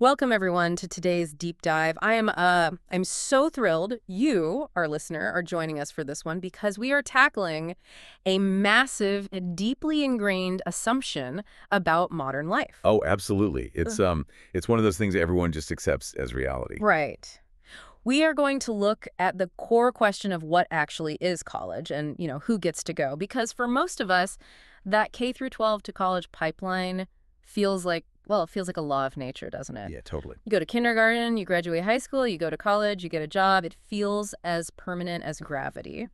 Welcome everyone to today's deep dive. I'm so thrilled you, our listener, are joining us for this one because we are tackling a massive, deeply ingrained assumption about modern life. Oh, absolutely. It's one of those things that everyone just accepts as reality. Right. We are going to look at the core question of what actually is college and, who gets to go. Because for most of us, that K through 12 to college pipeline feels like, well, it feels like a law of nature, doesn't it? Yeah, totally. You go to kindergarten, you graduate high school, you go to college, you get a job. It feels as permanent as gravity.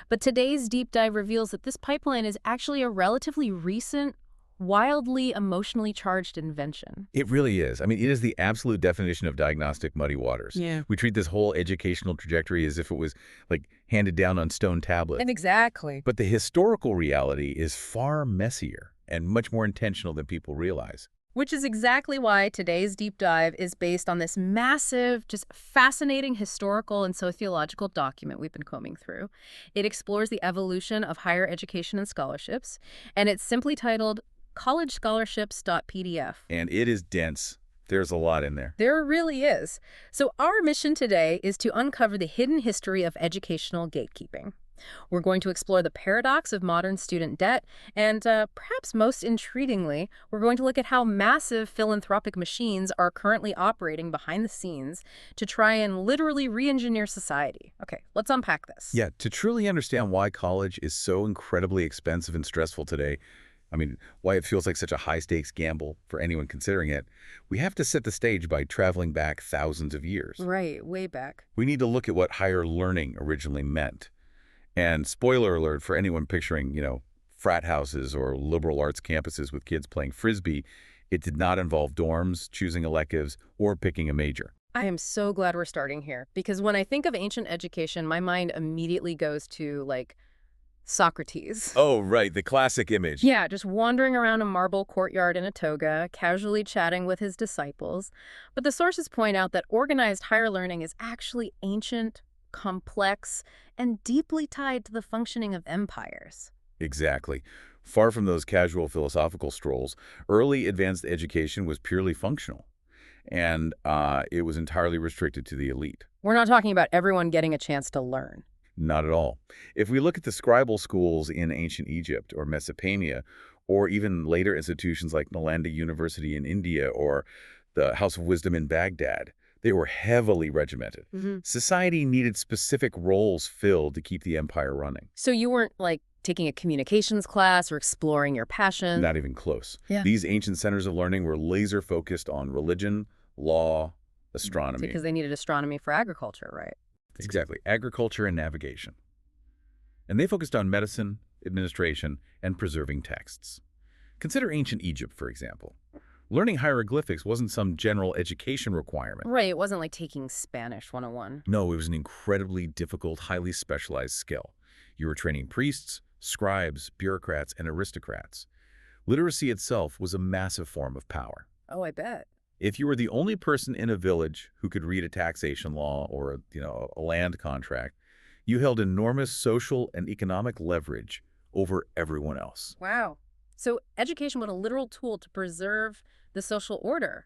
But today's deep dive reveals that this pipeline is actually a relatively recent, wildly emotionally charged invention. It really is. I mean, it is the absolute definition of diagnostic muddy waters. Yeah. We treat this whole educational trajectory as if it was, like, handed down on stone tablets. And exactly. But the historical reality is far messier and much more intentional than people realize. Which is exactly why today's deep dive is based on this massive, just fascinating historical and sociological document we've been combing through. It explores the evolution of higher education and scholarships, and it's simply titled collegescholarships.pdf. And it is dense. There's a lot in there. There really is. So our mission today is to uncover the hidden history of educational gatekeeping. We're going to explore the paradox of modern student debt, and perhaps most intriguingly, we're going to look at how massive philanthropic machines are currently operating behind the scenes to try and literally re-engineer society. Okay, let's unpack this. Yeah, to truly understand why college is so incredibly expensive and stressful today, I mean, why it feels like such a high-stakes gamble for anyone considering it, we have to set the stage by traveling back thousands of years. Right, way back. We need to look at what higher learning originally meant. And spoiler alert for anyone picturing, frat houses or liberal arts campuses with kids playing frisbee, it did not involve dorms, choosing electives, or picking a major. I am so glad we're starting here, because when I think of ancient education, my mind immediately goes to, Socrates. Oh, right, the classic image. Yeah, just wandering around a marble courtyard in a toga, casually chatting with his disciples. But the sources point out that organized higher learning is actually ancient, complex, and deeply tied to the functioning of empires. Exactly. Far from those casual philosophical strolls, early advanced education was purely functional, and it was entirely restricted to the elite. We're not talking about everyone getting a chance to learn. Not at all. If we look at the scribal schools in ancient Egypt or Mesopotamia, or even later institutions like Nalanda University in India or the House of Wisdom in Baghdad, they were heavily regimented. Society needed specific roles filled to keep the empire running. So you weren't, taking a communications class or exploring your passion? Not even close. Yeah. These ancient centers of learning were laser-focused on religion, law, astronomy. Because they needed astronomy for agriculture, right? Exactly. Agriculture and navigation. And they focused on medicine, administration, and preserving texts. Consider ancient Egypt, for example. Learning hieroglyphics wasn't some general education requirement. Right, it wasn't like taking Spanish 101. No, it was an incredibly difficult, highly specialized skill. You were training priests, scribes, bureaucrats, and aristocrats. Literacy itself was a massive form of power. Oh, I bet. If you were the only person in a village who could read a taxation law or, a land contract, you held enormous social and economic leverage over everyone else. Wow. So education was a literal tool to preserve the social order.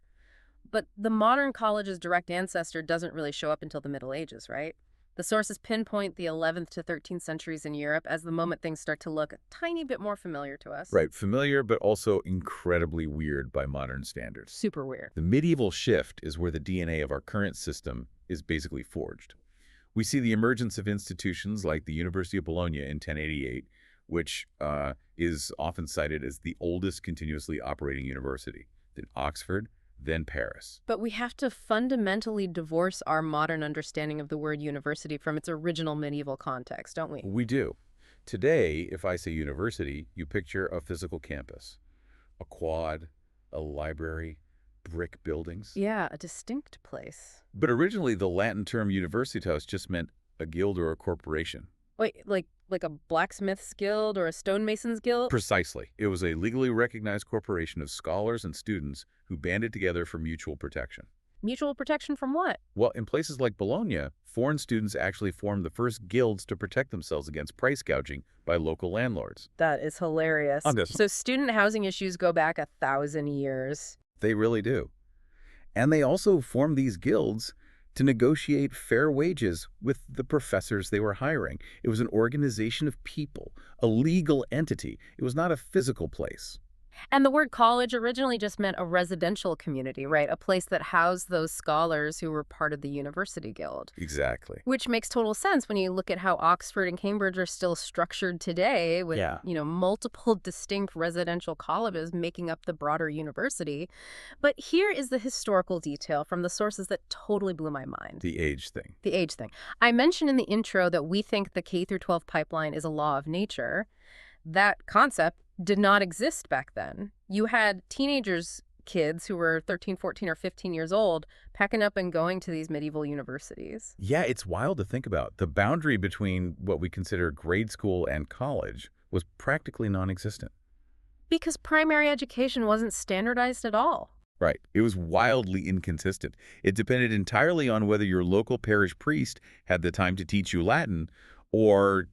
But the modern college's direct ancestor doesn't really show up until the Middle Ages, right? The sources pinpoint the 11th to 13th centuries in Europe as the moment things start to look a tiny bit more familiar to us. Right, familiar but also incredibly weird by modern standards. Super weird. The medieval shift is where the DNA of our current system is basically forged. We see the emergence of institutions like the University of Bologna in 1088, which is often cited as the oldest continuously operating university, then Oxford, then Paris. But we have to fundamentally divorce our modern understanding of the word university from its original medieval context, don't we? We do. Today, if I say university, you picture a physical campus, a quad, a library, brick buildings. Yeah, a distinct place. But originally, the Latin term universitas just meant a guild or a corporation. Wait, like a blacksmith's guild or a stonemason's guild? Precisely. It was a legally recognized corporation of scholars and students who banded together for mutual protection. Mutual protection from what? Well, in places like Bologna, foreign students actually formed the first guilds to protect themselves against price gouging by local landlords. That is hilarious. On this. So student housing issues go back 1,000 years. They really do. And they also formed these guilds to negotiate fair wages with the professors they were hiring. It was an organization of people, a legal entity. It was not a physical place. And the word college originally just meant a residential community, right? A place that housed those scholars who were part of the university guild. Exactly. Which makes total sense when you look at how Oxford and Cambridge are still structured today with, Yeah. multiple distinct residential colleges making up the broader university. But here is the historical detail from the sources that totally blew my mind. The age thing. The age thing. I mentioned in the intro that we think the K through 12 pipeline is a law of nature. That concept did not exist back then. You had kids who were 13, 14, or 15 years old packing up and going to these medieval universities. Yeah, it's wild to think about. The boundary between what we consider grade school and college was practically non-existent. Because primary education wasn't standardized at all. Right. It was wildly inconsistent. It depended entirely on whether your local parish priest had the time to teach you Latin or,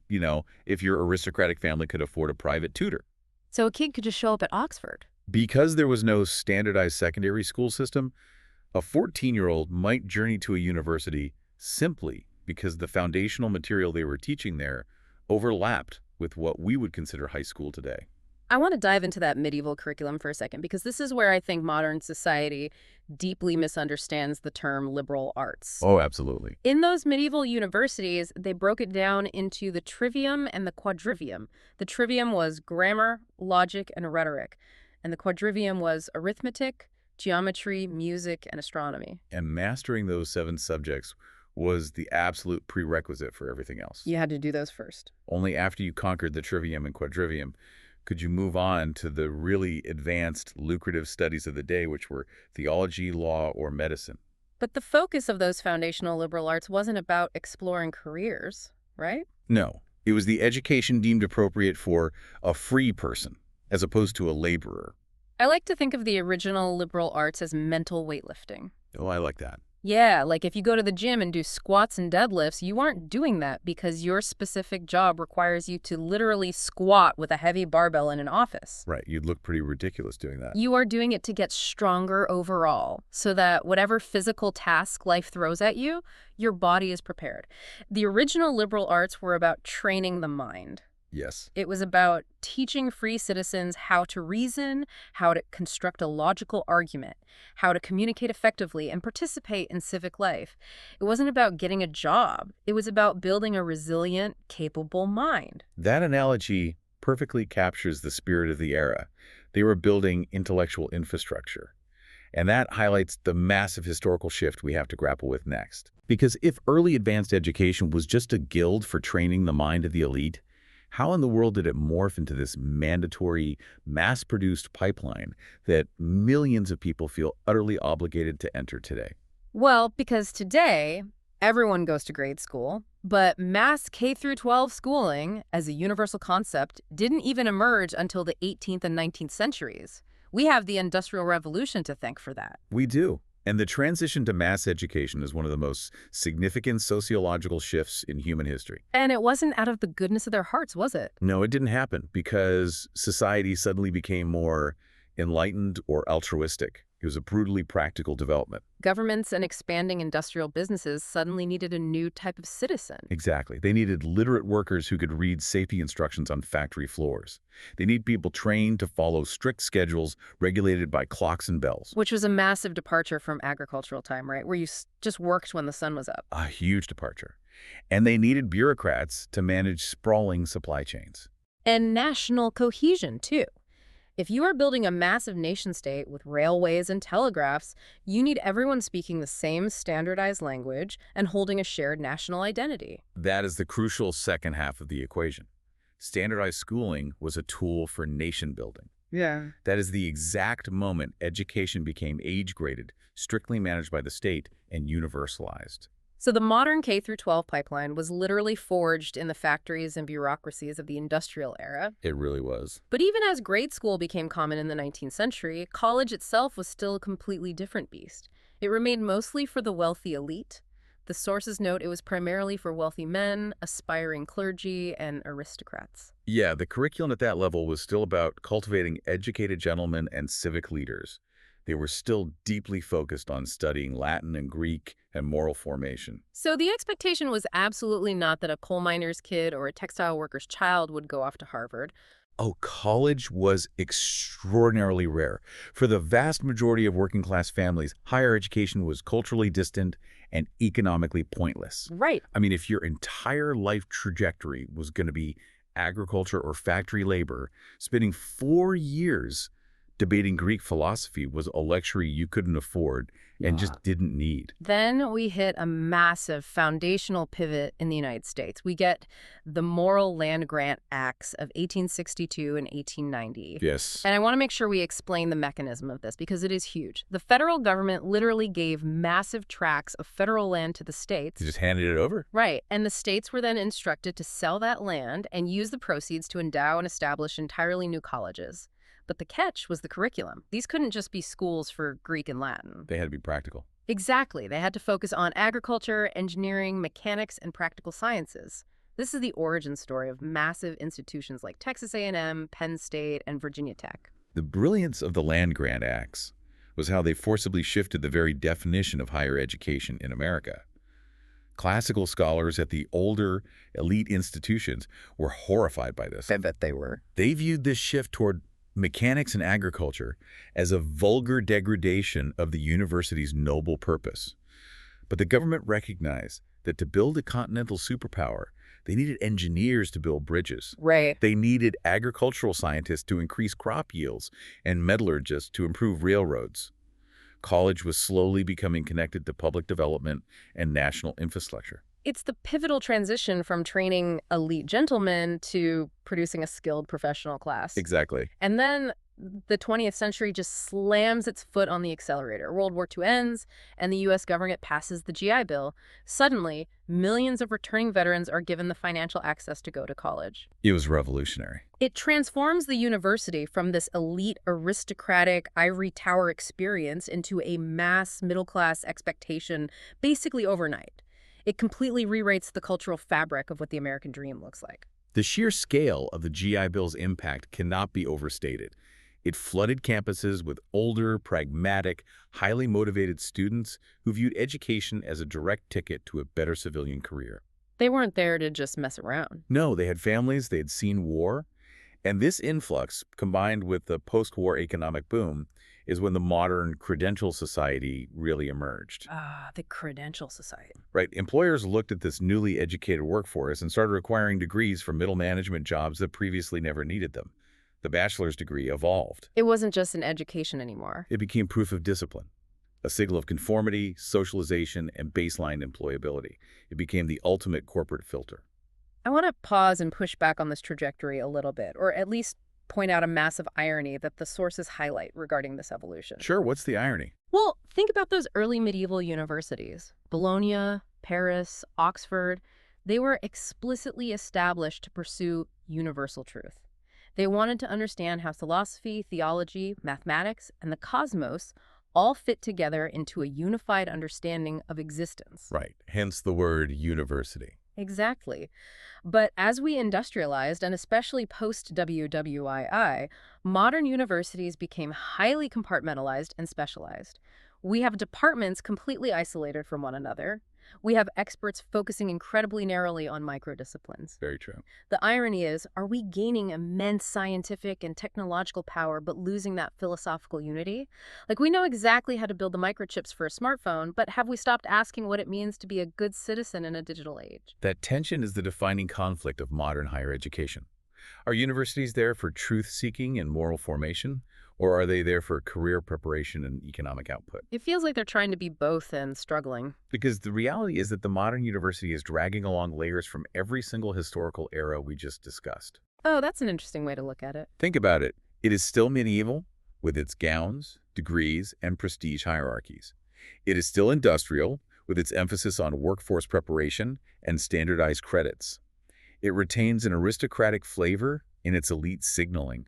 if your aristocratic family could afford a private tutor. So a kid could just show up at Oxford. Because there was no standardized secondary school system, a 14-year-old might journey to a university simply because the foundational material they were teaching there overlapped with what we would consider high school today. I want to dive into that medieval curriculum for a second because this is where I think modern society deeply misunderstands the term liberal arts. Oh, absolutely. In those medieval universities, they broke it down into the trivium and the quadrivium. The trivium was grammar, logic, and rhetoric, and the quadrivium was arithmetic, geometry, music, and astronomy. And mastering those 7 subjects was the absolute prerequisite for everything else. You had to do those first. Only after you conquered the trivium and quadrivium could you move on to the really advanced, lucrative studies of the day, which were theology, law, or medicine. But the focus of those foundational liberal arts wasn't about exploring careers, right? No, it was the education deemed appropriate for a free person, as opposed to a laborer. I like to think of the original liberal arts as mental weightlifting. Oh, I like that. Yeah, like if you go to the gym and do squats and deadlifts, you aren't doing that because your specific job requires you to literally squat with a heavy barbell in an office. Right, you'd look pretty ridiculous doing that. You are doing it to get stronger overall so that whatever physical task life throws at you, your body is prepared. The original liberal arts were about training the mind. Yes. It was about teaching free citizens how to reason, how to construct a logical argument, how to communicate effectively, and participate in civic life. It wasn't about getting a job. It was about building a resilient, capable mind. That analogy perfectly captures the spirit of the era. They were building intellectual infrastructure. And that highlights the massive historical shift we have to grapple with next. Because if early advanced education was just a guild for training the mind of the elite, how in the world did it morph into this mandatory, mass-produced pipeline that millions of people feel utterly obligated to enter today? Well, because today, everyone goes to grade school, but mass K through 12 schooling as a universal concept didn't even emerge until the 18th and 19th centuries. We have the Industrial Revolution to thank for that. We do. And the transition to mass education is one of the most significant sociological shifts in human history. And it wasn't out of the goodness of their hearts, was it? No, it didn't happen because society suddenly became more enlightened or altruistic. It was a brutally practical development. Governments and expanding industrial businesses suddenly needed a new type of citizen. Exactly. They needed literate workers who could read safety instructions on factory floors. They need people trained to follow strict schedules regulated by clocks and bells. Which was a massive departure from agricultural time, right? Where you just worked when the sun was up. A huge departure. And they needed bureaucrats to manage sprawling supply chains. And national cohesion, too. If you are building a massive nation-state with railways and telegraphs, you need everyone speaking the same standardized language and holding a shared national identity. That is the crucial second half of the equation. Standardized schooling was a tool for nation building. Yeah. That is the exact moment education became age-graded, strictly managed by the state, and universalized. So the modern K through 12 pipeline was literally forged in the factories and bureaucracies of the industrial era. It really was. But even as grade school became common in the 19th century, college itself was still a completely different beast. It remained mostly for the wealthy elite. The sources note it was primarily for wealthy men, aspiring clergy, and aristocrats. Yeah, the curriculum at that level was still about cultivating educated gentlemen and civic leaders. They were still deeply focused on studying Latin and Greek and moral formation. So the expectation was absolutely not that a coal miner's kid or a textile worker's child would go off to Harvard. Oh, college was extraordinarily rare. For the vast majority of working-class families, higher education was culturally distant and economically pointless. Right. I mean, if your entire life trajectory was going to be agriculture or factory labor, spending 4 years debating Greek philosophy was a luxury you couldn't afford and just didn't need. Then we hit a massive foundational pivot in the United States. We get the Morrill Land Grant Acts of 1862 and 1890. Yes. And I want to make sure we explain the mechanism of this because it is huge. The federal government literally gave massive tracts of federal land to the states. They just handed it over? Right. And the states were then instructed to sell that land and use the proceeds to endow and establish entirely new colleges. But the catch was the curriculum. These couldn't just be schools for Greek and Latin. They had to be practical. Exactly. They had to focus on agriculture, engineering, mechanics, and practical sciences. This is the origin story of massive institutions like Texas A&M, Penn State, and Virginia Tech. The brilliance of the Land Grant Acts was how they forcibly shifted the very definition of higher education in America. Classical scholars at the older, elite institutions were horrified by this. I bet they were. They viewed this shift toward mechanics and agriculture as a vulgar degradation of the university's noble purpose. But the government recognized that to build a continental superpower, they needed engineers to build bridges. Right. They needed agricultural scientists to increase crop yields and metallurgists to improve railroads. College was slowly becoming connected to public development and national infrastructure. It's the pivotal transition from training elite gentlemen to producing a skilled professional class. Exactly. And then the 20th century just slams its foot on the accelerator. World War II ends, and the U.S. government passes the GI Bill. Suddenly, millions of returning veterans are given the financial access to go to college. It was revolutionary. It transforms the university from this elite, aristocratic, ivory tower experience into a mass middle-class expectation basically overnight. It completely rewrites the cultural fabric of what the American dream looks like. The sheer scale of the GI Bill's impact cannot be overstated. It flooded campuses with older, pragmatic, highly motivated students who viewed education as a direct ticket to a better civilian career. They weren't there to just mess around. No, they had families, they had seen war, and this influx, combined with the post-war economic boom, is when the modern credential society really emerged. Ah, the credential society. Right. Employers looked at this newly educated workforce and started requiring degrees for middle management jobs that previously never needed them. The bachelor's degree evolved. It wasn't just an education anymore. It became proof of discipline, a signal of conformity, socialization, and baseline employability. It became the ultimate corporate filter. I want to pause and push back on this trajectory a little bit, or at least point out a massive irony that the sources highlight regarding this evolution. Sure, what's the irony? Well, think about those early medieval universities. Bologna, Paris, Oxford. They were explicitly established to pursue universal truth. They wanted to understand how philosophy, theology, mathematics, and the cosmos all fit together into a unified understanding of existence. Right, hence the word university. Exactly. But as we industrialized, and especially post-WWII, modern universities became highly compartmentalized and specialized. We have departments completely isolated from one another. We have experts focusing incredibly narrowly on microdisciplines. Very true. The irony is, are we gaining immense scientific and technological power but losing that philosophical unity? Like, we know exactly how to build the microchips for a smartphone, but have we stopped asking what it means to be a good citizen in a digital age? That tension is the defining conflict of modern higher education. Are universities there for truth-seeking and moral formation, or are they there for career preparation and economic output? It feels like they're trying to be both and struggling. Because the reality is that the modern university is dragging along layers from every single historical era we just discussed. Oh, that's an interesting way to look at it. Think about it. It is still medieval, with its gowns, degrees, and prestige hierarchies. It is still industrial, with its emphasis on workforce preparation and standardized credits. It retains an aristocratic flavor in its elite signaling.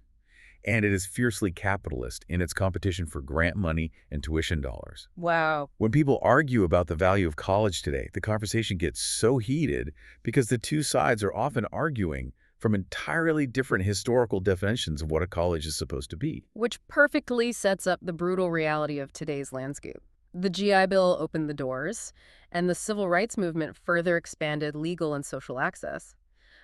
And it is fiercely capitalist in its competition for grant money and tuition dollars. Wow. When people argue about the value of college today, the conversation gets so heated because the two sides are often arguing from entirely different historical definitions of what a college is supposed to be. Which perfectly sets up the brutal reality of today's landscape. The GI Bill opened the doors, and the civil rights movement further expanded legal and social access.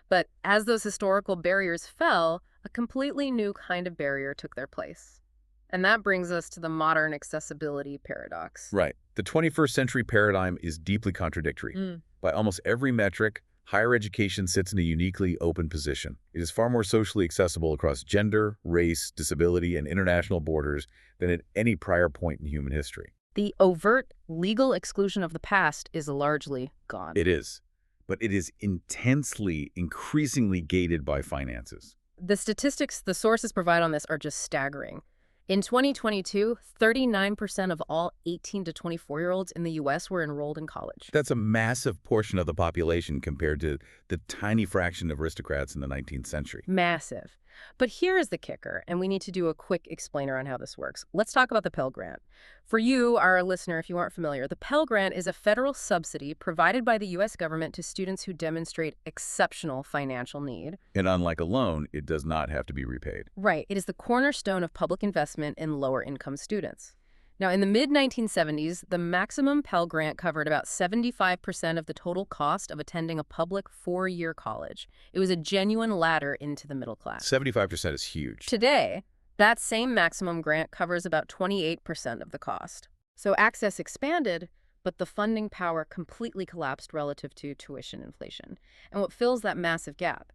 But as those historical barriers fell, a completely new kind of barrier took their place. And that brings us to the modern accessibility paradox. Right. The 21st century paradigm is deeply contradictory. By almost every metric, higher education sits in a uniquely open position. It is far more socially accessible across gender, race, disability, and international borders than at any prior point in human history. The overt legal exclusion of the past is largely gone. It is. But it is intensely, increasingly gated by finances. The statistics the sources provide on this are just staggering. In 2022, 39% of all 18 to 24-year-olds in the U.S. were enrolled in college. That's a massive portion of the population compared to the tiny fraction of aristocrats in the 19th century. Massive. But here is the kicker, and we need to do a quick explainer on how this works. Let's talk about the Pell Grant. For you, our listener, if you aren't familiar, the Pell Grant is a federal subsidy provided by the U.S. government to students who demonstrate exceptional financial need. And unlike a loan, it does not have to be repaid. Right. It is the cornerstone of public investment in lower-income students. Now, in the mid-1970s, the maximum Pell Grant covered about 75% of the total cost of attending a public four-year college. It was a genuine ladder into the middle class. 75% is huge. Today, that same maximum grant covers about 28% of the cost. So access expanded, but the funding power completely collapsed relative to tuition inflation. And what fills that massive gap?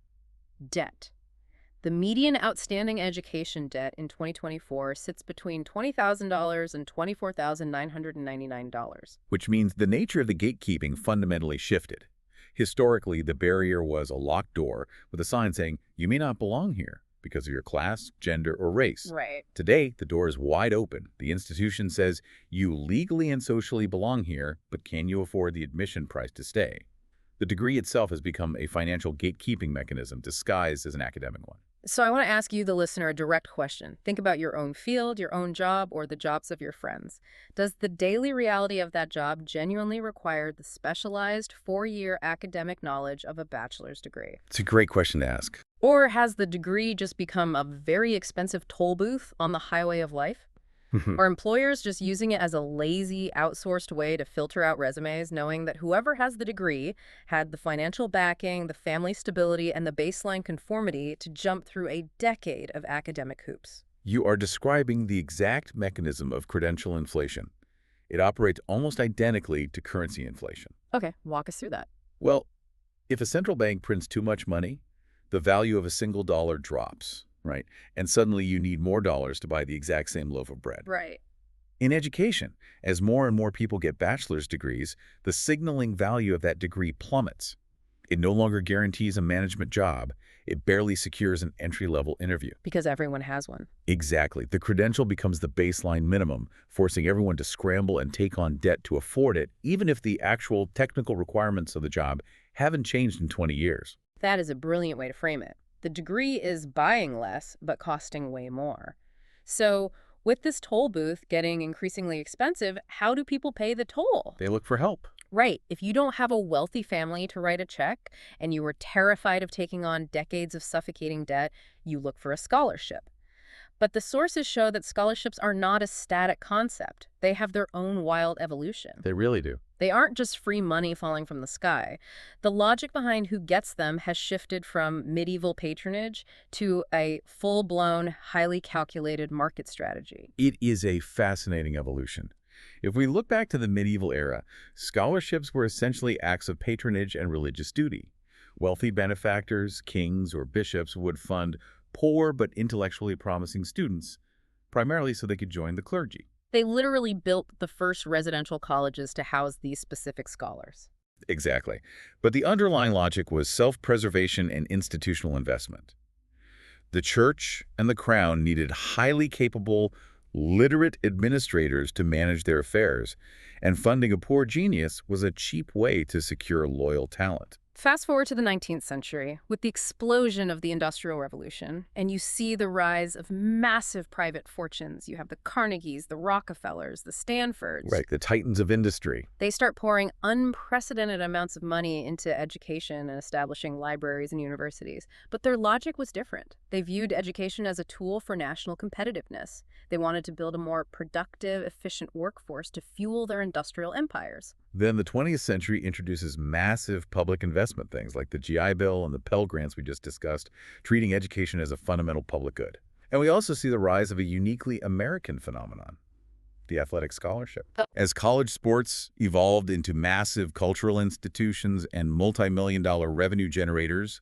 Debt. The median outstanding education debt in 2024 sits between $20,000 and $24,999. Which means the nature of the gatekeeping fundamentally shifted. Historically, the barrier was a locked door with a sign saying, "You may not belong here because of your class, gender, or race." Right. Today, the door is wide open. The institution says, "You legally and socially belong here, but can you afford the admission price to stay?" The degree itself has become a financial gatekeeping mechanism disguised as an academic one. So I want to ask you, the listener, a direct question. Think about your own field, your own job, or the jobs of your friends. Does the daily reality of that job genuinely require the specialized four-year academic knowledge of a bachelor's degree? It's a great question to ask. Or has the degree just become a very expensive toll booth on the highway of life? Are employers just using it as a lazy, outsourced way to filter out resumes, knowing that whoever has the degree had the financial backing, the family stability, and the baseline conformity to jump through a decade of academic hoops? You are describing the exact mechanism of credential inflation. It operates almost identically to currency inflation. Okay, walk us through that. Well, if a central bank prints too much money, the value of a single dollar drops. Right. And suddenly you need more dollars to buy the exact same loaf of bread. Right. In education, as more and more people get bachelor's degrees, the signaling value of that degree plummets. It no longer guarantees a management job. It barely secures an entry-level interview. Because everyone has one. Exactly. The credential becomes the baseline minimum, forcing everyone to scramble and take on debt to afford it, even if the actual technical requirements of the job haven't changed in 20 years. That is a brilliant way to frame it. The degree is buying less, but costing way more. So with this toll booth getting increasingly expensive, how do people pay the toll? They look for help. Right. If you don't have a wealthy family to write a check and you were terrified of taking on decades of suffocating debt, you look for a scholarship. But the sources show that scholarships are not a static concept. They have their own wild evolution. They really do. They aren't just free money falling from the sky. The logic behind who gets them has shifted from medieval patronage to a full-blown, highly calculated market strategy. It is a fascinating evolution. If we look back to the medieval era, scholarships were essentially acts of patronage and religious duty. Wealthy benefactors, kings, or bishops would fund poor but intellectually promising students, primarily so they could join the clergy. They literally built the first residential colleges to house these specific scholars. Exactly. But the underlying logic was self-preservation and institutional investment. The church and the crown needed highly capable, literate administrators to manage their affairs, and funding a poor genius was a cheap way to secure loyal talent. Fast forward to the 19th century, with the explosion of the Industrial Revolution, and you see the rise of massive private fortunes. You have the Carnegies, the Rockefellers, the Stanfords. Right, the titans of industry. They start pouring unprecedented amounts of money into education and establishing libraries and universities. But their logic was different. They viewed education as a tool for national competitiveness. They wanted to build a more productive, efficient workforce to fuel their industrial empires. Then the 20th century introduces massive public investment, things like the GI Bill and the Pell Grants we just discussed, treating education as a fundamental public good. And we also see the rise of a uniquely American phenomenon, the athletic scholarship. As college sports evolved into massive cultural institutions and multi-million-dollar revenue generators,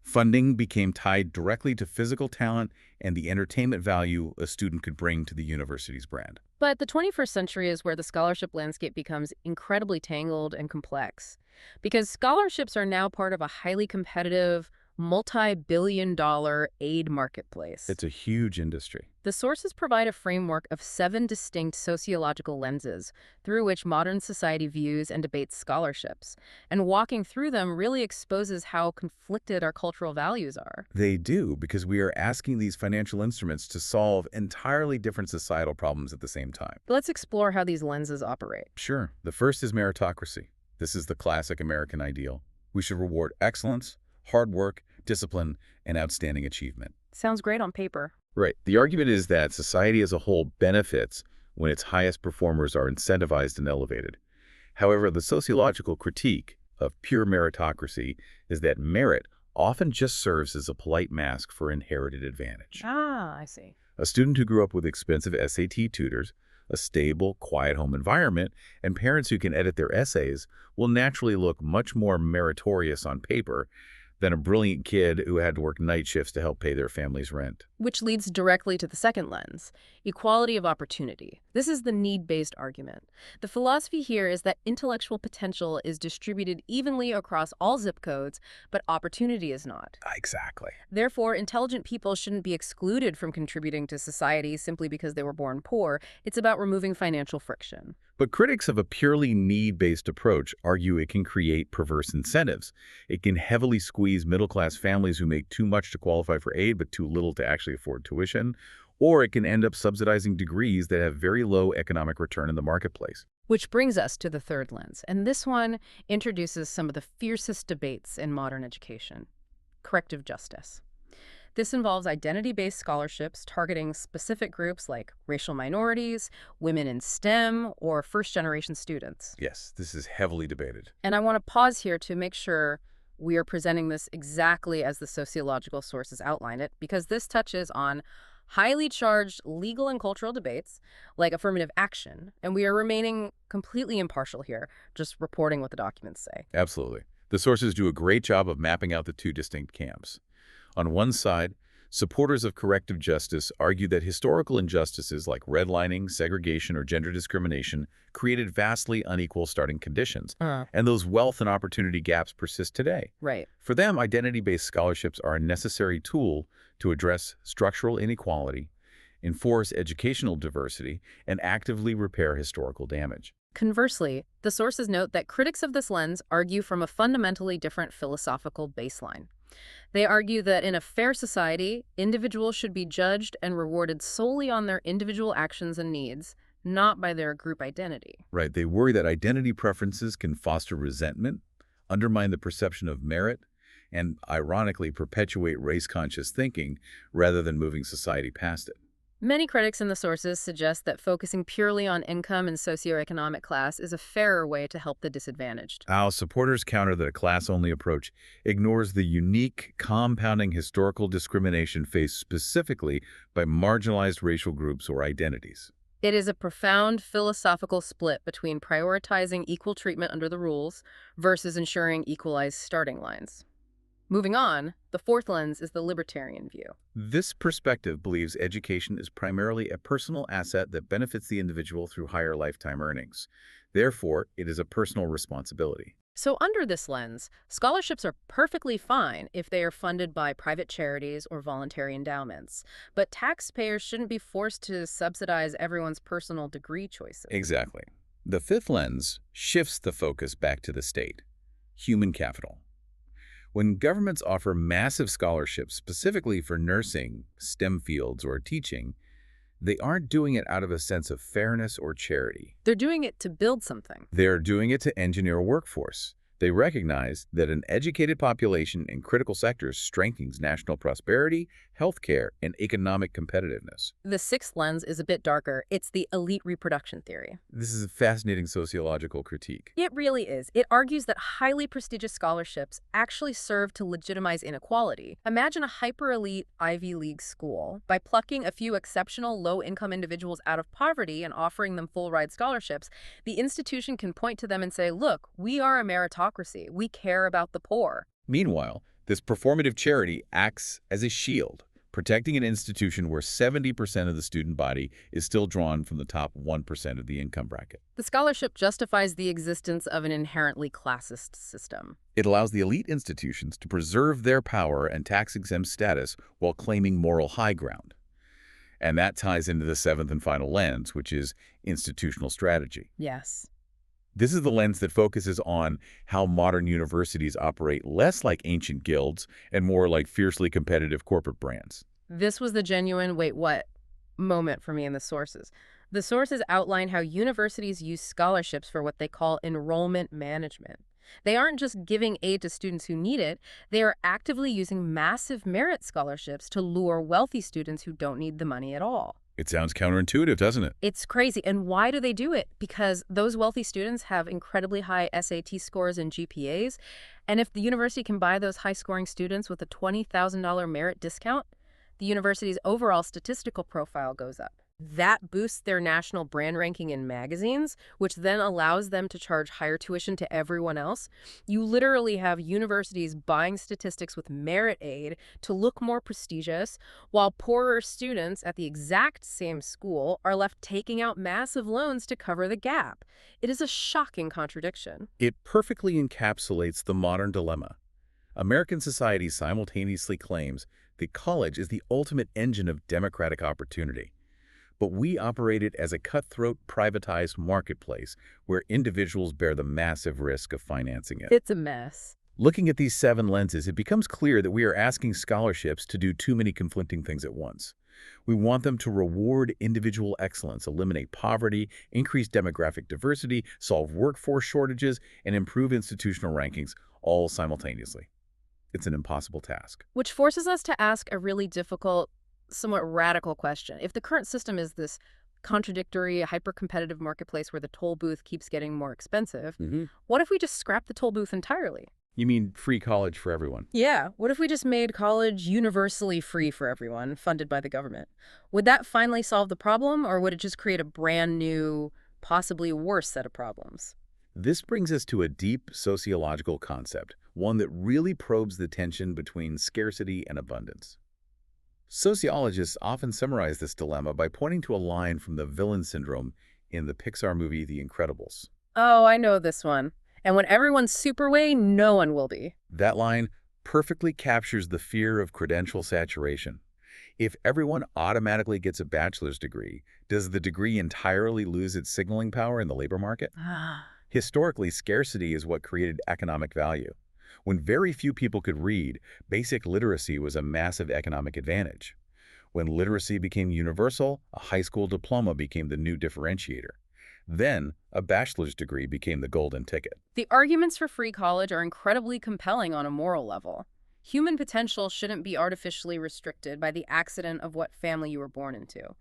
funding became tied directly to physical talent and the entertainment value a student could bring to the university's brand. But the 21st century is where the scholarship landscape becomes incredibly tangled and complex, because scholarships are now part of a highly competitive, multi-billion-dollar aid marketplace. It's a huge industry. The sources provide a framework of 7 distinct sociological lenses through which modern society views and debates scholarships, and walking through them really exposes how conflicted our cultural values are. They do, because we are asking these financial instruments to solve entirely different societal problems at the same time. But let's explore how these lenses operate. Sure. The first is meritocracy. This is the classic American ideal. We should reward excellence, hard work, discipline, and outstanding achievement. Sounds great on paper. Right. The argument is that society as a whole benefits when its highest performers are incentivized and elevated. However, the sociological critique of pure meritocracy is that merit often just serves as a polite mask for inherited advantage. Ah, I see. A student who grew up with expensive SAT tutors, a stable, quiet home environment, and parents who can edit their essays will naturally look much more meritorious on paper than a brilliant kid who had to work night shifts to help pay their family's rent. Which leads directly to the second lens, equality of opportunity. This is the need-based argument. The philosophy here is that intellectual potential is distributed evenly across all zip codes, but opportunity is not. Exactly. Therefore, intelligent people shouldn't be excluded from contributing to society simply because they were born poor. It's about removing financial friction. But critics of a purely need-based approach argue it can create perverse incentives. It can heavily squeeze middle-class families who make too much to qualify for aid but too little to actually afford tuition, or it can end up subsidizing degrees that have very low economic return in the marketplace. Which brings us to the third lens, and this one introduces some of the fiercest debates in modern education: corrective justice. This involves identity-based scholarships targeting specific groups like racial minorities, women in STEM, or first-generation students. Yes, this is heavily debated. And I want to pause here to make sure we are presenting this exactly as the sociological sources outline it, because this touches on highly charged legal and cultural debates like affirmative action, and we are remaining completely impartial here, just reporting what the documents say. Absolutely. The sources do a great job of mapping out the two distinct camps. On one side, supporters of corrective justice argue that historical injustices like redlining, segregation, or gender discrimination created vastly unequal starting conditions, and those wealth and opportunity gaps persist today. Right. For them, identity-based scholarships are a necessary tool to address structural inequality, enforce educational diversity, and actively repair historical damage. Conversely, the sources note that critics of this lens argue from a fundamentally different philosophical baseline. They argue that in a fair society, individuals should be judged and rewarded solely on their individual actions and needs, not by their group identity. Right. They worry that identity preferences can foster resentment, undermine the perception of merit, and ironically perpetuate race-conscious thinking rather than moving society past it. Many critics in the sources suggest that focusing purely on income and socioeconomic class is a fairer way to help the disadvantaged. Our supporters counter that a class-only approach ignores the unique, compounding historical discrimination faced specifically by marginalized racial groups or identities. It is a profound philosophical split between prioritizing equal treatment under the rules versus ensuring equalized starting lines. Moving on, the fourth lens is the libertarian view. This perspective believes education is primarily a personal asset that benefits the individual through higher lifetime earnings. Therefore, it is a personal responsibility. So under this lens, scholarships are perfectly fine if they are funded by private charities or voluntary endowments. But taxpayers shouldn't be forced to subsidize everyone's personal degree choices. Exactly. The fifth lens shifts the focus back to the state: human capital. When governments offer massive scholarships specifically for nursing, STEM fields, or teaching, they aren't doing it out of a sense of fairness or charity. They're doing it to build something. They're doing it to engineer a workforce. They recognize that an educated population in critical sectors strengthens national prosperity, healthcare, and economic competitiveness. The sixth lens is a bit darker. It's the elite reproduction theory. This is a fascinating sociological critique. It really is. It argues that highly prestigious scholarships actually serve to legitimize inequality. Imagine a hyper-elite Ivy League school. By plucking a few exceptional low-income individuals out of poverty and offering them full-ride scholarships, the institution can point to them and say, look, we are a meritocracy. We care about the poor. Meanwhile, this performative charity acts as a shield, protecting an institution where 70% of the student body is still drawn from the top 1% of the income bracket. The scholarship justifies the existence of an inherently classist system. It allows the elite institutions to preserve their power and tax-exempt status while claiming moral high ground. And that ties into the seventh and final lens, which is institutional strategy. Yes. This is the lens that focuses on how modern universities operate less like ancient guilds and more like fiercely competitive corporate brands. This was the genuine wait what moment for me in the sources. The sources outline how universities use scholarships for what they call enrollment management. They aren't just giving aid to students who need it, they are actively using massive merit scholarships to lure wealthy students who don't need the money at all. It sounds counterintuitive, doesn't it? It's crazy. And why do they do it? Because those wealthy students have incredibly high SAT scores and GPAs. And if the university can buy those high-scoring students with a $20,000 merit discount, the university's overall statistical profile goes up. That boosts their national brand ranking in magazines, which then allows them to charge higher tuition to everyone else. You literally have universities buying statistics with merit aid to look more prestigious, while poorer students at the exact same school are left taking out massive loans to cover the gap. It is a shocking contradiction. It perfectly encapsulates the modern dilemma. American society simultaneously claims that college is the ultimate engine of democratic opportunity. But we operate it as a cutthroat, privatized marketplace where individuals bear the massive risk of financing it. It's a mess. Looking at these seven lenses, it becomes clear that we are asking scholarships to do too many conflicting things at once. We want them to reward individual excellence, eliminate poverty, increase demographic diversity, solve workforce shortages, and improve institutional rankings, all simultaneously. It's an impossible task. Which forces us to ask a really difficult, somewhat radical question. If the current system is this contradictory, hyper-competitive marketplace where the toll booth keeps getting more expensive, what if we just scrap the toll booth entirely? You mean free college for everyone? Yeah, what if we just made college universally free for everyone, funded by the government? Would that finally solve the problem, or would it just create a brand new, possibly worse set of problems? This brings us to a deep sociological concept, one that really probes the tension between scarcity and abundance. Sociologists often summarize this dilemma by pointing to a line from the villain syndrome in the Pixar movie The Incredibles. Oh, I know this one. And when everyone's superway, no one will be. That line perfectly captures the fear of credential saturation. If everyone automatically gets a bachelor's degree, does the degree entirely lose its signaling power in the labor market? Historically, scarcity is what created economic value. When very few people could read, basic literacy was a massive economic advantage. When literacy became universal, a high school diploma became the new differentiator. Then, a bachelor's degree became the golden ticket. The arguments for free college are incredibly compelling on a moral level. Human potential shouldn't be artificially restricted by the accident of what family you were born into.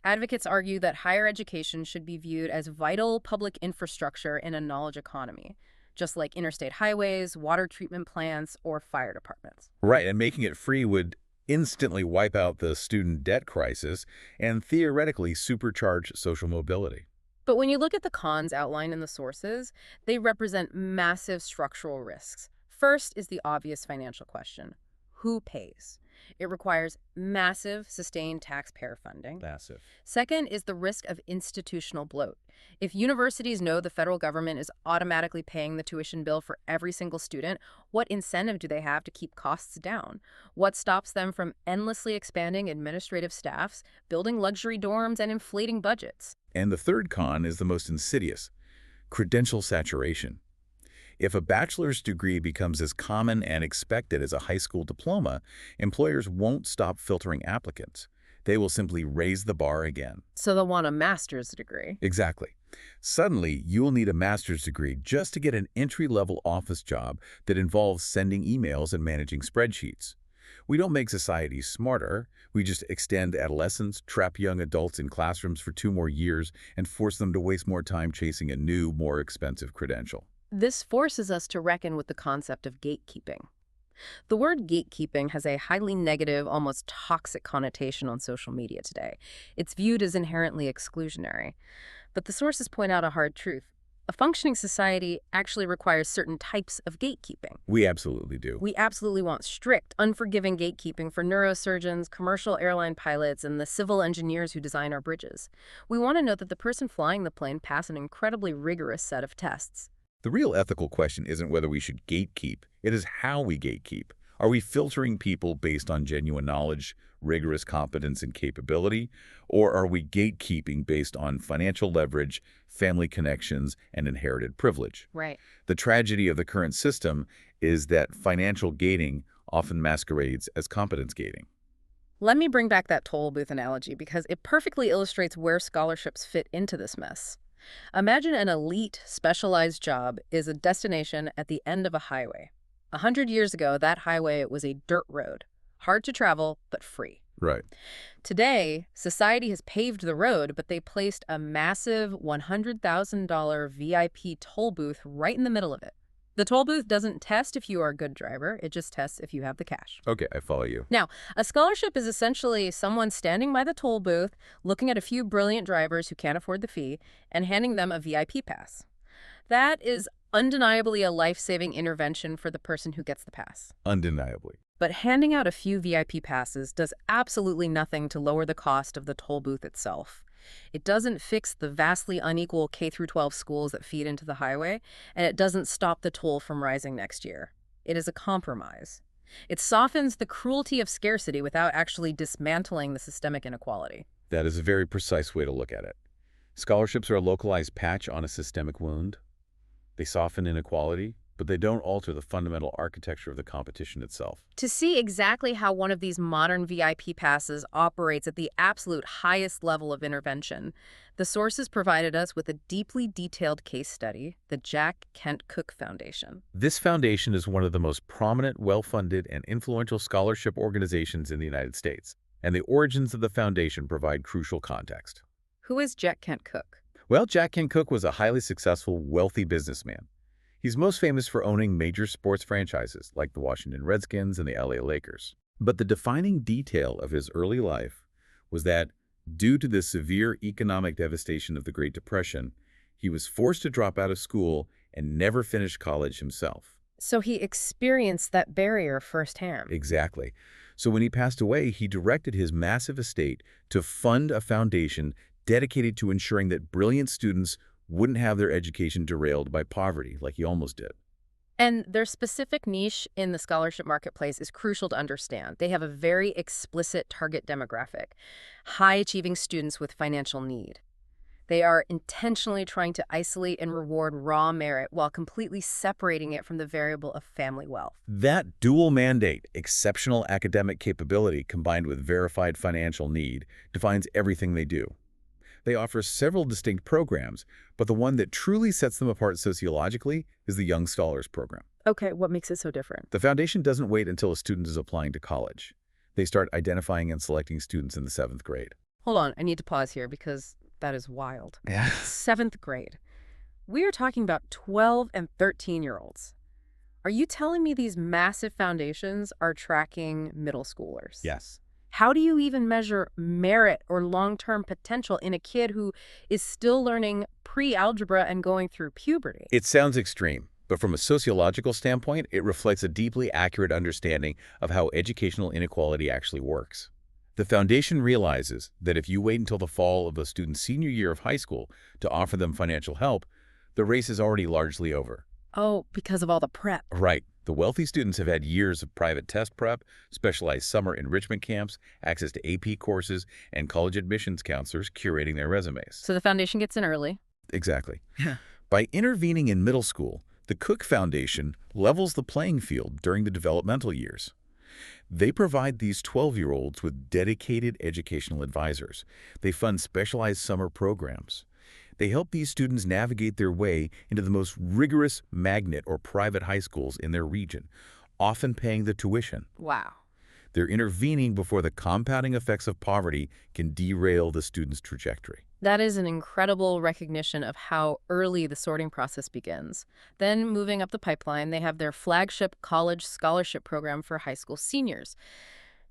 Advocates argue that higher education should be viewed as vital public infrastructure in a knowledge economy, just like interstate highways, water treatment plants, or fire departments. Right, and making it free would instantly wipe out the student debt crisis and theoretically supercharge social mobility. But when you look at the cons outlined in the sources, they represent massive structural risks. First is the obvious financial question. Who pays? It requires massive, sustained taxpayer funding. Massive. Second is the risk of institutional bloat. If universities know the federal government is automatically paying the tuition bill for every single student, what incentive do they have to keep costs down? What stops them from endlessly expanding administrative staffs, building luxury dorms, and inflating budgets? And the third con is the most insidious: credential saturation. If a bachelor's degree becomes as common and expected as a high school diploma, employers won't stop filtering applicants. They will simply raise the bar again. So they'll want a master's degree. Exactly. Suddenly, you'll need a master's degree just to get an entry-level office job that involves sending emails and managing spreadsheets. We don't make society smarter. We just extend adolescence, trap young adults in classrooms for 2 more years, and force them to waste more time chasing a new, more expensive credential. This forces us to reckon with the concept of gatekeeping. The word gatekeeping has a highly negative, almost toxic connotation on social media today. It's viewed as inherently exclusionary. But the sources point out a hard truth. A functioning society actually requires certain types of gatekeeping. We absolutely do. We absolutely want strict, unforgiving gatekeeping for neurosurgeons, commercial airline pilots, and the civil engineers who design our bridges. We want to know that the person flying the plane passed an incredibly rigorous set of tests. The real ethical question isn't whether we should gatekeep. It is how we gatekeep. Are we filtering people based on genuine knowledge, rigorous competence and capability, or are we gatekeeping based on financial leverage, family connections, and inherited privilege? Right. The tragedy of the current system is that financial gating often masquerades as competence gating. Let me bring back that toll booth analogy because it perfectly illustrates where scholarships fit into this mess. Imagine an elite, specialized job is a destination at the end of a highway. 100 years ago, that highway was a dirt road, hard to travel, but free. Right. Today, society has paved the road, but they placed a massive $100,000 VIP toll booth right in the middle of it. The toll booth doesn't test if you are a good driver, it just tests if you have the cash. Okay, I follow you. Now, a scholarship is essentially someone standing by the toll booth, looking at a few brilliant drivers who can't afford the fee, and handing them a VIP pass. That is undeniably a life-saving intervention for the person who gets the pass. Undeniably. But handing out a few VIP passes does absolutely nothing to lower the cost of the toll booth itself. It doesn't fix the vastly unequal K-12 schools that feed into the highway, and it doesn't stop the toll from rising next year. It is a compromise. It softens the cruelty of scarcity without actually dismantling the systemic inequality. That is a very precise way to look at it. Scholarships are a localized patch on a systemic wound. They soften inequality, but they don't alter the fundamental architecture of the competition itself. To see exactly how one of these modern VIP passes operates at the absolute highest level of intervention, the sources provided us with a deeply detailed case study, the Jack Kent Cooke Foundation. This foundation is one of the most prominent, well-funded, and influential scholarship organizations in the United States, and the origins of the foundation provide crucial context. Who is Jack Kent Cooke? Well, Jack Kent Cooke was a highly successful, wealthy businessman. He's most famous for owning major sports franchises like the Washington Redskins and the LA Lakers. But the defining detail of his early life was that, due to the severe economic devastation of the Great Depression, he was forced to drop out of school and never finish college himself. So he experienced that barrier firsthand. Exactly. So when he passed away, he directed his massive estate to fund a foundation dedicated to ensuring that brilliant students wouldn't have their education derailed by poverty like he almost did. And their specific niche in the scholarship marketplace is crucial to understand. They have a very explicit target demographic, high-achieving students with financial need. They are intentionally trying to isolate and reward raw merit while completely separating it from the variable of family wealth. That dual mandate, exceptional academic capability combined with verified financial need, defines everything they do. They offer several distinct programs, but the one that truly sets them apart sociologically is the Young Scholars Program. Okay, what makes it so different? The foundation doesn't wait until a student is applying to college. They start identifying and selecting students in the 7th grade. Hold on, I need to pause here because that is wild. Yeah. 7th grade. We are talking about 12 and 13-year-olds. Are you telling me these massive foundations are tracking middle schoolers? Yes. How do you even measure merit or long-term potential in a kid who is still learning pre-algebra and going through puberty? It sounds extreme, but from a sociological standpoint, it reflects a deeply accurate understanding of how educational inequality actually works. The foundation realizes that if you wait until the fall of a student's senior year of high school to offer them financial help, the race is already largely over. Oh, because of all the prep. Right. The wealthy students have had years of private test prep, specialized summer enrichment camps, access to AP courses, and college admissions counselors curating their resumes. So the foundation gets in early. Exactly. By intervening in middle school, The Cooke Foundation levels the playing field during the developmental years. They provide these 12-year-olds with dedicated educational advisors. They fund specialized summer programs. They help these students navigate their way into the most rigorous magnet or private high schools in their region, often paying the tuition. Wow. They're intervening before the compounding effects of poverty can derail the student's trajectory. That is an incredible recognition of how early the sorting process begins. Then, moving up the pipeline, they have their flagship college scholarship program for high school seniors.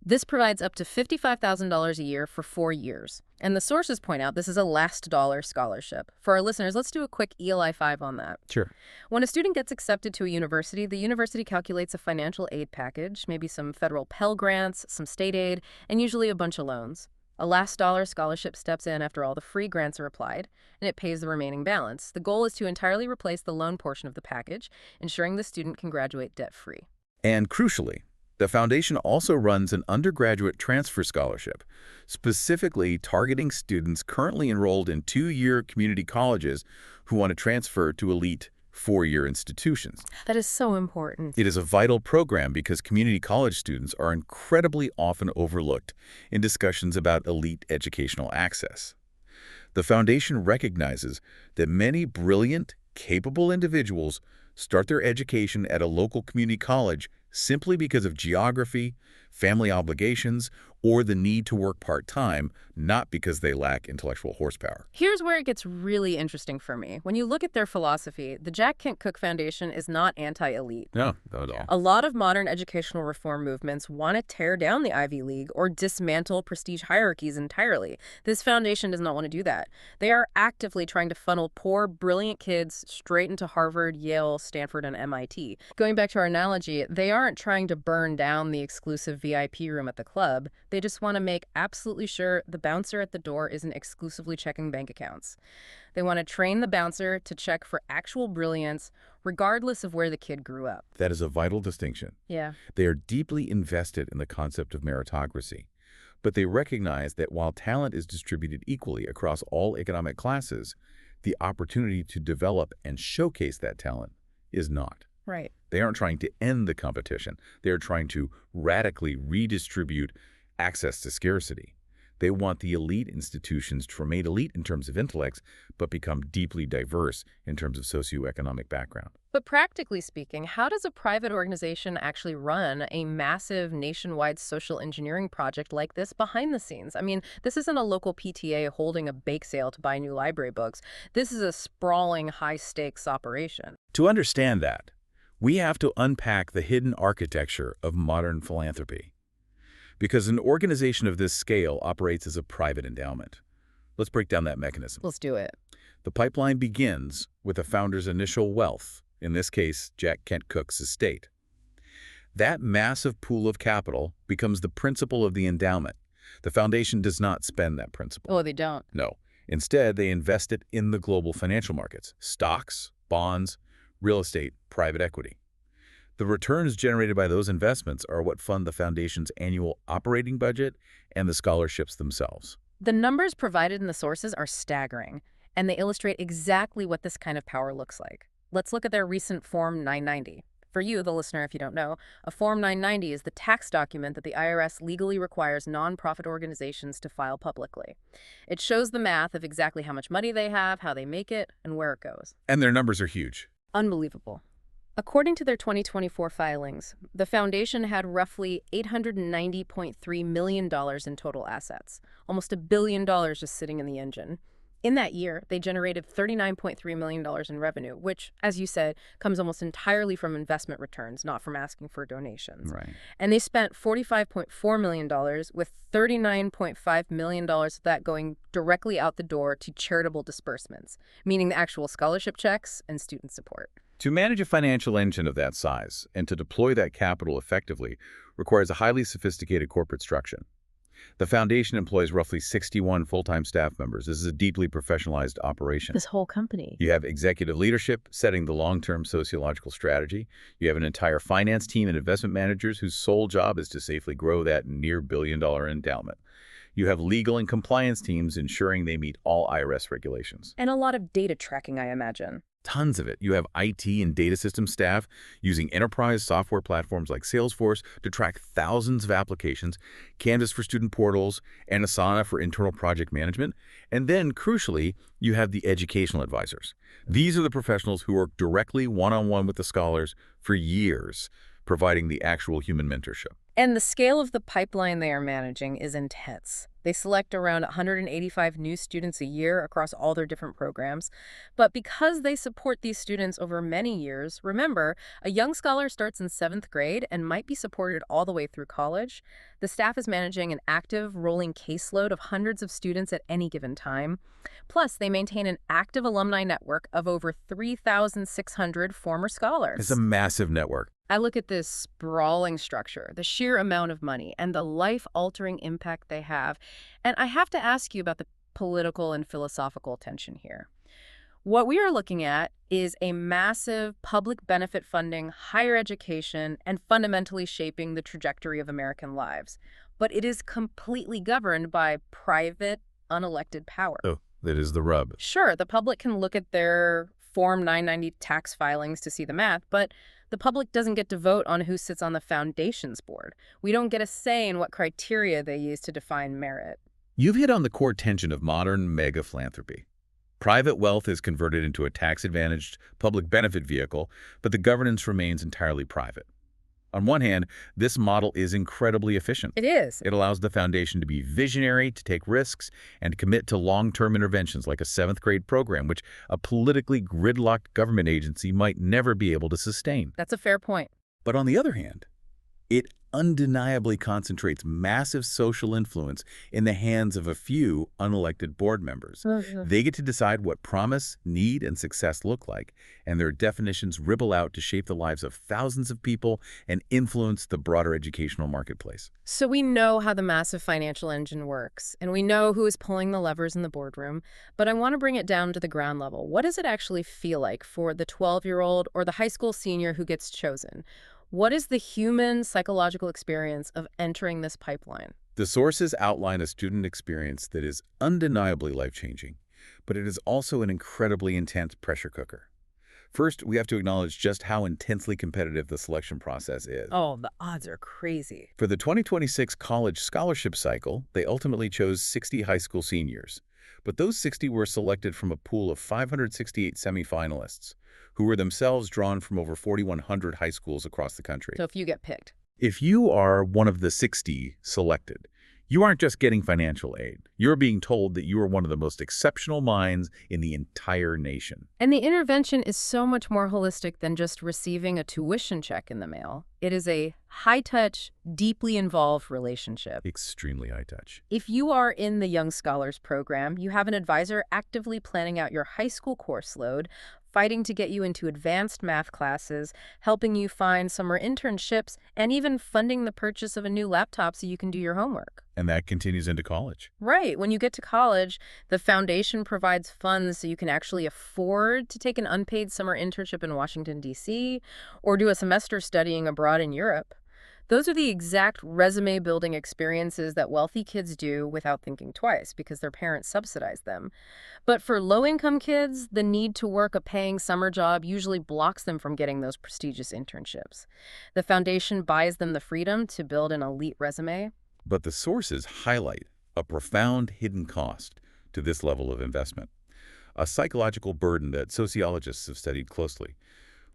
This provides up to $55,000 a year for 4 years. And the sources point out this is a last dollar scholarship. For our listeners, let's do a quick ELI 5 on that. Sure. When a student gets accepted to a university, the university calculates a financial aid package, maybe some federal Pell Grants, some state aid, and usually a bunch of loans. A last dollar scholarship steps in after all the free grants are applied, and it pays the remaining balance. The goal is to entirely replace the loan portion of the package, ensuring the student can graduate debt-free. And crucially, the foundation also runs an undergraduate transfer scholarship, specifically targeting students currently enrolled in 2-year community colleges who want to transfer to elite 4-year institutions. That is so important. It is a vital program because community college students are incredibly often overlooked in discussions about elite educational access. The foundation recognizes that many brilliant, capable individuals start their education at a local community college simply because of geography, family obligations, or the need to work part-time, not because they lack intellectual horsepower. Here's where it gets really interesting for me. When you look at their philosophy, the Jack Kent Cooke Foundation is not anti-elite. No, not at all. A lot of modern educational reform movements want to tear down the Ivy League or dismantle prestige hierarchies entirely. This foundation does not want to do that. They are actively trying to funnel poor, brilliant kids straight into Harvard, Yale, Stanford, and MIT. Going back to our analogy, they aren't trying to burn down the exclusive VIP room at the club. They just want to make absolutely sure the bouncer at the door isn't exclusively checking bank accounts. They want to train the bouncer to check for actual brilliance, regardless of where the kid grew up. That is a vital distinction. Yeah. They are deeply invested in the concept of meritocracy, but they recognize that while talent is distributed equally across all economic classes, the opportunity to develop and showcase that talent is not. Right. They aren't trying to end the competition. They are trying to radically redistribute access to scarcity. They want the elite institutions to remain elite in terms of intellects, but become deeply diverse in terms of socioeconomic background. But practically speaking, how does a private organization actually run a massive nationwide social engineering project like this behind the scenes? I mean, this isn't a local PTA holding a bake sale to buy new library books. This is a sprawling, high-stakes operation. To understand that, we have to unpack the hidden architecture of modern philanthropy. Because an organization of this scale operates as a private endowment. Let's break down that mechanism. Let's do it. The pipeline begins with a founder's initial wealth, in this case, Jack Kent Cooke's estate. That massive pool of capital becomes the principal of the endowment. The foundation does not spend that principal. Oh, they don't. No. Instead, they invest it in the global financial markets, stocks, bonds, real estate, private equity. The returns generated by those investments are what fund the foundation's annual operating budget and the scholarships themselves. The numbers provided in the sources are staggering, and they illustrate exactly what this kind of power looks like. Let's look at their recent Form 990. For you, the listener, if you don't know, a Form 990 is the tax document that the IRS legally requires nonprofit organizations to file publicly. It shows the math of exactly how much money they have, how they make it, and where it goes. And their numbers are huge. Unbelievable. According to their 2024 filings, the foundation had roughly $890.3 million in total assets, almost $1 billion just sitting in the engine. In that year, they generated $39.3 million in revenue, which, as you said, comes almost entirely from investment returns, not from asking for donations. Right. And they spent $45.4 million, with $39.5 million of that going directly out the door to charitable disbursements, meaning the actual scholarship checks and student support. To manage a financial engine of that size and to deploy that capital effectively requires a highly sophisticated corporate structure. The foundation employs roughly 61 full-time staff members. This is a deeply professionalized operation. This whole company. You have executive leadership setting the long-term sociological strategy. You have an entire finance team and investment managers whose sole job is to safely grow that near-billion-dollar endowment. You have legal and compliance teams ensuring they meet all IRS regulations. And a lot of data tracking, I imagine. Tons of it. You have IT and data system staff using enterprise software platforms like Salesforce to track thousands of applications, Canvas for student portals, and Asana for internal project management. And then, crucially, you have the educational advisors. These are the professionals who work directly one-on-one with the scholars for years, providing the actual human mentorship. And the scale of the pipeline they are managing is intense. They select around 185 new students a year across all their different programs. But because they support these students over many years, remember, a young scholar starts in 7th grade and might be supported all the way through college. The staff is managing an active, rolling caseload of hundreds of students at any given time. Plus, they maintain an active alumni network of over 3,600 former It's scholars. a massive network. I look at this sprawling structure, the sheer amount of money, and the life-altering impact they have. And I have to ask you about the political and philosophical tension here. What we are looking at is a massive public benefit funding higher education and fundamentally shaping the trajectory of American lives. But it is completely governed by private, unelected power. Oh, that is the rub. Sure, the public can look at their Form 990 tax filings to see the math, but the public doesn't get to vote on who sits on the foundation's board. We don't get a say in what criteria they use to define merit. You've hit on the core tension of modern mega philanthropy. Private wealth is converted into a tax-advantaged public benefit vehicle, but the governance remains entirely private. On one hand, this model is incredibly efficient. It is. It allows the foundation to be visionary, to take risks, and to commit to long-term interventions like a 7th grade program, which a politically gridlocked government agency might never be able to sustain. That's a fair point. But on the other hand, it undeniably concentrates massive social influence in the hands of a few unelected board members. Mhm. They get to decide what promise, need, and success look like, and their definitions ripple out to shape the lives of thousands of people and influence the broader educational marketplace. So we know how the massive financial engine works, and we know who is pulling the levers in the boardroom, but I want to bring it down to the ground level. What does it actually feel like for the 12-year-old or the high school senior who gets chosen? What is the human psychological experience of entering this pipeline? The sources outline a student experience that is undeniably life-changing, but it is also an incredibly intense pressure cooker. First, we have to acknowledge just how intensely competitive the selection process is. Oh, the odds are crazy. For the 2026 college scholarship cycle, they ultimately chose 60 high school seniors. But those 60 were selected from a pool of 568 semifinalists, who were themselves drawn from over 4,100 high schools across the country. So if you get picked. If you are one of the 60 selected, you aren't just getting financial aid. You're being told that you are one of the most exceptional minds in the entire nation. And the intervention is so much more holistic than just receiving a tuition check in the mail. It is a high-touch, deeply involved relationship. Extremely high touch. If you are in the Young Scholars Program, you have an advisor actively planning out your high school course load, fighting to get you into advanced math classes, helping you find summer internships, and even funding the purchase of a new laptop so you can do your homework. And that continues into college. Right. When you get to college, the foundation provides funds so you can actually afford to take an unpaid summer internship in Washington, D.C., or do a semester studying abroad in Europe. Those are the exact resume-building experiences that wealthy kids do without thinking twice because their parents subsidize them. But for low-income kids, the need to work a paying summer job usually blocks them from getting those prestigious internships. The foundation buys them the freedom to build an elite resume. But the sources highlight a profound hidden cost to this level of investment, a psychological burden that sociologists have studied closely.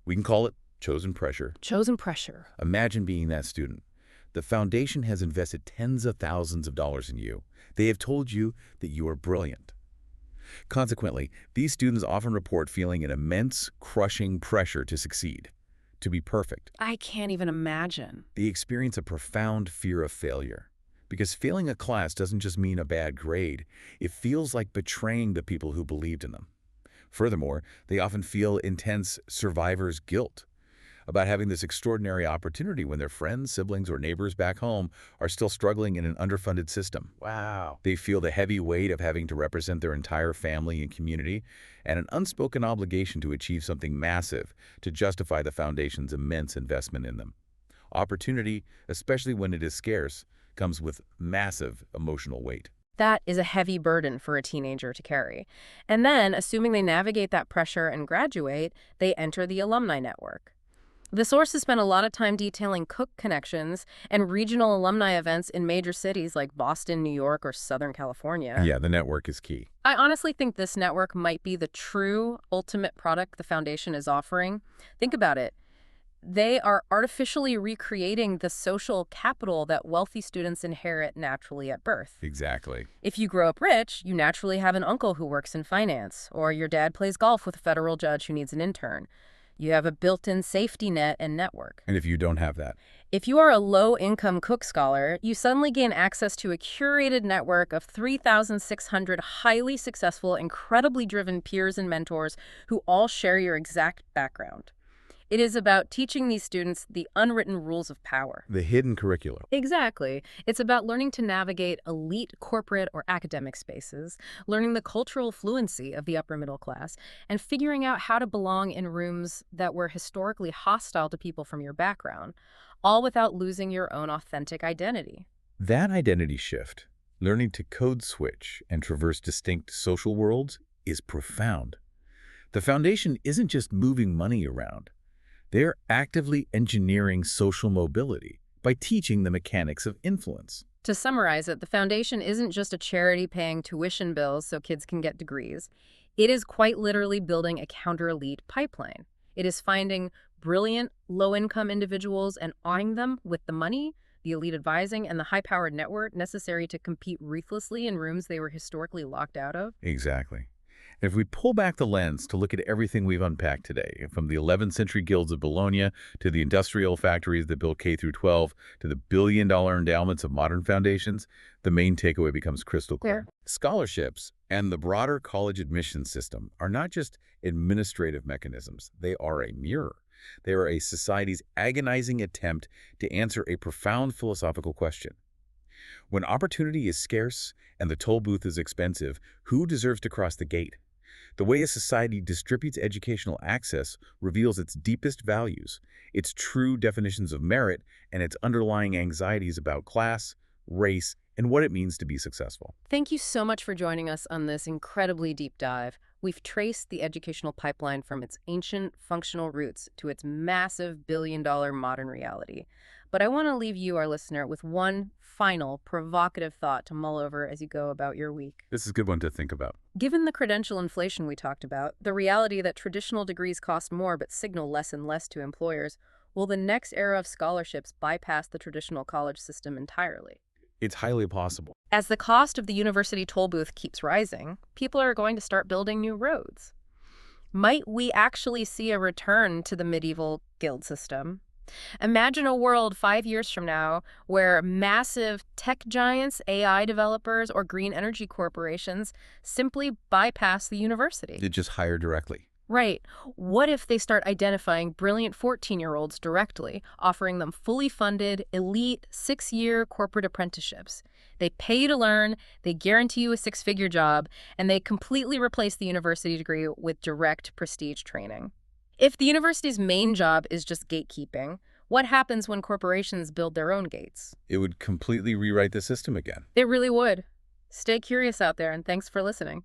We can call it chosen pressure. Chosen pressure. Imagine being that student. The foundation has invested tens of thousands of dollars in you. They have told you that you are brilliant. Consequently, these students often report feeling an immense, crushing pressure to succeed, to be perfect. I can't even imagine. They experience a profound fear of failure. Because failing a class doesn't just mean a bad grade. It feels like betraying the people who believed in them. Furthermore, they often feel intense survivor's guilt about having this extraordinary opportunity when their friends, siblings, or neighbors back home are still struggling in an underfunded system. Wow. They feel the heavy weight of having to represent their entire family and community, and an unspoken obligation to achieve something massive to justify the foundation's immense investment in them. Opportunity, especially when it is scarce, comes with massive emotional weight. That is a heavy burden for a teenager to carry. And then, assuming they navigate that pressure and graduate, they enter the alumni network. The sources spent a lot of time detailing Cooke connections and regional alumni events in major cities like Boston, New York, or Southern California. Yeah, the network is key. I honestly think this network might be the true ultimate product the foundation is offering. Think about it. They are artificially recreating the social capital that wealthy students inherit naturally at birth. Exactly. If you grow up rich, you naturally have an uncle who works in finance, or your dad plays golf with a federal judge who needs an intern. You have a built-in safety net and network. And if you don't have that? If you are a low-income Cooke scholar, you suddenly gain access to a curated network of 3,600 highly successful, incredibly driven peers and mentors who all share your exact background. It is about teaching these students the unwritten rules of power. The hidden curriculum. Exactly. It's about learning to navigate elite corporate or academic spaces, learning the cultural fluency of the upper middle class, and figuring out how to belong in rooms that were historically hostile to people from your background, all without losing your own authentic identity. That identity shift, learning to code switch and traverse distinct social worlds, is profound. The foundation isn't just moving money around. They're actively engineering social mobility by teaching the mechanics of influence. To summarize it, the foundation isn't just a charity paying tuition bills so kids can get degrees. It is quite literally building a counter-elite pipeline. It is finding brilliant, low-income individuals and arming them with the money, the elite advising, and the high-powered network necessary to compete ruthlessly in rooms they were historically locked out of. Exactly. If we pull back the lens to look at everything we've unpacked today, from the 11th century guilds of Bologna to the industrial factories that built K through 12 to the billion-dollar endowments of modern foundations, the main takeaway becomes crystal clear. Scholarships and the broader college admissions system are not just administrative mechanisms. They are a mirror. They are a society's agonizing attempt to answer a profound philosophical question. When opportunity is scarce and the toll booth is expensive, who deserves to cross the gate? The way a society distributes educational access reveals its deepest values, its true definitions of merit, and its underlying anxieties about class, race, and what it means to be successful. Thank you so much for joining us on this incredibly deep dive. We've traced the educational pipeline from its ancient functional roots to its massive billion-dollar modern reality. But I want to leave you, our listener, with one final provocative thought to mull over as you go about your week. This is a good one to think about. Given the credential inflation we talked about, the reality that traditional degrees cost more but signal less and less to employers, will the next era of scholarships bypass the traditional college system entirely? It's highly possible. As the cost of the university toll booth keeps rising, people are going to start building new roads. Might we actually see a return to the medieval guild system? Imagine a world 5 years from now where massive tech giants, AI developers, or green energy corporations simply bypass the university. They just hire directly. Right. What if they start identifying brilliant 14-year-olds directly, offering them fully funded, elite, 6-year corporate apprenticeships? They pay you to learn, they guarantee you a 6-figure job, and they completely replace the university degree with direct prestige training. If the university's main job is just gatekeeping, what happens when corporations build their own gates? It would completely rewrite the system again. It really would. Stay curious out there, and thanks for listening.